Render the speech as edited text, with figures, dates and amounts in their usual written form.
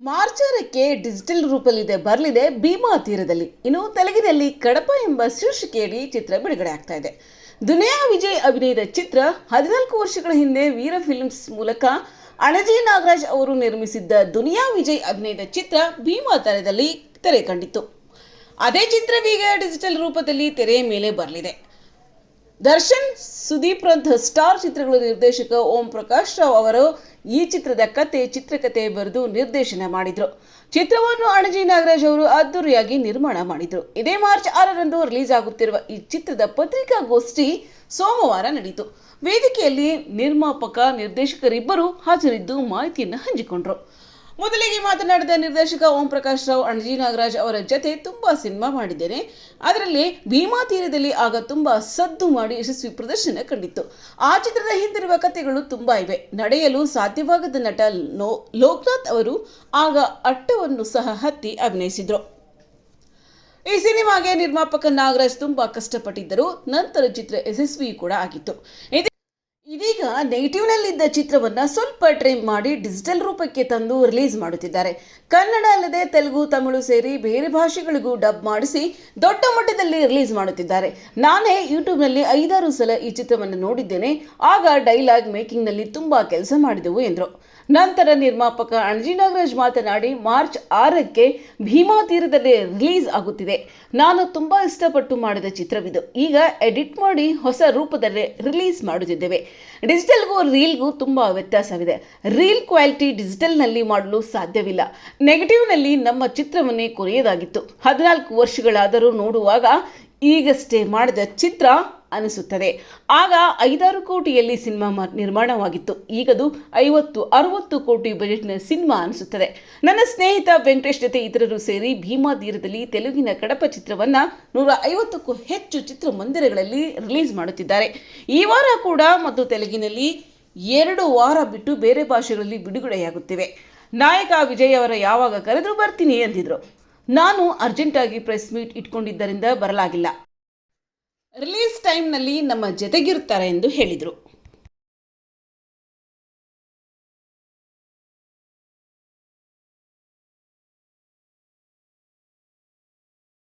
March 6ಕ್ಕೆ digital ರೂಪದಲ್ಲಿದೆ ಬರಲಿದೆ ಭೀಮಾ ತೀರದಲ್ಲಿ. ಇನ್ನು ತೆಲುಗಿನಲ್ಲಿ ಕಡಪ ಎಂಬ ಶೀರ್ಷಿಕೆಯಡಿ ಚಿತ್ರ ಬಿಡುಗಡೆ ಆಗ್ತಾ ಇದೆ. ದುನಿಯಾ ವಿಜಯ್ ಅಭಿನಯದ ಚಿತ್ರ 14 ವರ್ಷಗಳ ಹಿಂದೆ ವೀರ ಫಿಲ್ಮ್ಸ್ ಮೂಲಕ ಅಣಜಿ ನಾಗರಾಜ್ ಅವರು ನಿರ್ಮಿಸಿದ್ದ ದುನಿಯಾ ವಿಜಯ್ ಅಭಿನಯದ ಚಿತ್ರ ಭೀಮಾ ತೀರದಲ್ಲಿ ತೆರೆ ಕಂಡಿತ್ತು. ಅದೇ ಚಿತ್ರವೀಗ ಡಿಜಿಟಲ್ ರೂಪದಲ್ಲಿ ತೆರೆಯ ಮೇಲೆ ಬರಲಿದೆ. ದರ್ಶನ್, ಸುದೀಪ್ ರಂಥ ಸ್ಟಾರ್ ಚಿತ್ರಗಳ ನಿರ್ದೇಶಕ ಓಂ ಪ್ರಕಾಶ್ ರಾವ್ ಅವರು ಈ ಚಿತ್ರದ ಚಿತ್ರಕಥೆ ಬರೆದು ನಿರ್ದೇಶನ ಮಾಡಿದ್ರು. ಚಿತ್ರವನ್ನು ಅಣಜಿ ನಾಗರಾಜ್ ಅವರು ಅದ್ದೂರಿಯಾಗಿ ನಿರ್ಮಾಣ ಮಾಡಿದ್ರು. ಇದೇ ಮಾರ್ಚ್ 6ರಂದು ರಿಲೀಸ್ ಆಗುತ್ತಿರುವ ಈ ಚಿತ್ರದ ಪತ್ರಿಕಾಗೋಷ್ಠಿ ಸೋಮವಾರ ನಡೆಯಿತು. ವೇದಿಕೆಯಲ್ಲಿ ನಿರ್ಮಾಪಕ, ನಿರ್ದೇಶಕರಿಬ್ಬರು ಹಾಜರಿದ್ದು ಮಾಹಿತಿಯನ್ನು ಹಂಚಿಕೊಂಡ್ರು. ಮೊದಲಿಗೆ ಮಾತನಾಡಿದ ನಿರ್ದೇಶಕ ಓಂ ಪ್ರಕಾಶ್ ರಾವ್, ಅಣಜಿ ನಾಗರಾಜ್ ಅವರ ಜತೆ ತುಂಬಾ ಸಿನಿಮಾ ಮಾಡಿದ್ದೇನೆ. ಅದರಲ್ಲಿ ಭೀಮಾ ತೀರದಲ್ಲಿ ಆಗ ತುಂಬಾ ಸದ್ದು ಮಾಡಿ ಯಶಸ್ವಿ ಪ್ರದರ್ಶನ ಕಂಡಿತ್ತು. ಆ ಚಿತ್ರದ ಹಿಂದಿರುವ ಕಥೆಗಳು ತುಂಬಾ ಇವೆ. ನಡೆಯಲು ಸಾಧ್ಯವಾಗದ ನಟ ಲೋಕನಾಥ್ ಅವರು ಆಗ ಅಟ್ಟವನ್ನು ಸಹ ಹತ್ತಿ ಅಭಿನಯಿಸಿದ್ರು. ಈ ಸಿನಿಮಾಗೆ ನಿರ್ಮಾಪಕ ನಾಗರಾಜ್ ತುಂಬಾ ಕಷ್ಟಪಟ್ಟಿದ್ದರು. ನಂತರ ಚಿತ್ರ ಯಶಸ್ವಿ ಕೂಡ ಆಗಿತ್ತು. ಇದೀಗ ನೆಗೆಟಿವ್ನಲ್ಲಿದ್ದ ಚಿತ್ರವನ್ನು ಸ್ವಲ್ಪ ಟ್ರಿಮ್ ಮಾಡಿ ಡಿಜಿಟಲ್ ರೂಪಕ್ಕೆ ತಂದು ರಿಲೀಸ್ ಮಾಡುತ್ತಿದ್ದಾರೆ. ಕನ್ನಡ ಅಲ್ಲದೆ ತೆಲುಗು, ತಮಿಳು ಸೇರಿ ಬೇರೆ ಭಾಷೆಗಳಿಗೂ ಡಬ್ ಮಾಡಿಸಿ ದೊಡ್ಡ ಮಟ್ಟದಲ್ಲಿ ರಿಲೀಸ್ ಮಾಡುತ್ತಿದ್ದಾರೆ. ನಾನೇ ಯೂಟ್ಯೂಬ್ನಲ್ಲಿ 5-6 ಸಲ ಈ ಚಿತ್ರವನ್ನು ನೋಡಿದ್ದೇನೆ. ಆಗ ಡೈಲಾಗ್ ಮೇಕಿಂಗ್ನಲ್ಲಿ ತುಂಬಾ ಕೆಲಸ ಮಾಡಿದೆವು ಎಂದರು. ನಂತರ ನಿರ್ಮಾಪಕ ಅಣಜಿ ನಾಗರಾಜ್ ಮಾತನಾಡಿ, ಮಾರ್ಚ್ 6ಕ್ಕೆ ಭೀಮಾ ತೀರದಲ್ಲಿ ರಿಲೀಸ್ ಆಗುತ್ತಿದೆ. ನಾನು ತುಂಬಾ ಇಷ್ಟಪಟ್ಟು ಮಾಡಿದ ಚಿತ್ರವಿದು. ಈಗ ಎಡಿಟ್ ಮಾಡಿ ಹೊಸ ರೂಪದಲ್ಲಿ ರಿಲೀಸ್ ಮಾಡುತ್ತಿದ್ದೇವೆ. ಡಿಜಿಟಲ್ಗೂ ರೀಲ್ಗೂ ತುಂಬಾ ವ್ಯತ್ಯಾಸವಿದೆ. ರೀಲ್ ಕ್ವಾಲಿಟಿ ಡಿಜಿಟಲ್ನಲ್ಲಿ ಮಾಡಲು ಸಾಧ್ಯವಿಲ್ಲ. ನೆಗೆಟಿವ್ನಲ್ಲಿ ನಮ್ಮ ಚಿತ್ರವನ್ನೇ ಕೊನೆಯದಾಗಿತ್ತು. 14 ವರ್ಷಗಳಾದರೂ ನೋಡುವಾಗ ಈಗಷ್ಟೇ ಮಾಡಿದ ಚಿತ್ರ ಅನಿಸುತ್ತದೆ. ಆಗ 5-6 ಕೋಟಿಯಲ್ಲಿ ಸಿನಿಮಾ ನಿರ್ಮಾಣವಾಗಿತ್ತು. ಈಗದು 50-60 ಕೋಟಿ ಬಜೆಟ್ನ ಸಿನಿಮಾ ಅನಿಸುತ್ತದೆ. ನನ್ನ ಸ್ನೇಹಿತ ವೆಂಕಟೇಶ್ ಜೊತೆ ಇತರರು ಸೇರಿ ಭೀಮಾ ತೀರದಲ್ಲಿ ತೆಲುಗಿನ ಕಡಪ ಚಿತ್ರವನ್ನು 150ಕ್ಕೂ ಹೆಚ್ಚು ಚಿತ್ರಮಂದಿರಗಳಲ್ಲಿ ರಿಲೀಸ್ ಮಾಡುತ್ತಿದ್ದಾರೆ. ಈ ವಾರ ಕೂಡ ಮತ್ತು ತೆಲುಗಿನಲ್ಲಿ 2 ವಾರ ಬಿಟ್ಟು ಬೇರೆ ಭಾಷೆಗಳಲ್ಲಿ ಬಿಡುಗಡೆಯಾಗುತ್ತಿವೆ. ನಾಯಕ ವಿಜಯ್ ಅವರ ಯಾವಾಗ ಕರೆದರೂ ಬರ್ತೀನಿ ಎಂದಿದ್ರು. ನಾನು ಅರ್ಜೆಂಟಾಗಿ ಪ್ರೆಸ್ ಮೀಟ್ ಇಟ್ಕೊಂಡಿದ್ದರಿಂದ ಬರಲಾಗಿಲ್ಲ. ರಿಲೀಸ್ ಟೈಮ್ನಲ್ಲಿ ನಮ್ಮ ಜೊತೆಗಿರುತ್ತಾರೆ ಎಂದು ಹೇಳಿದರು.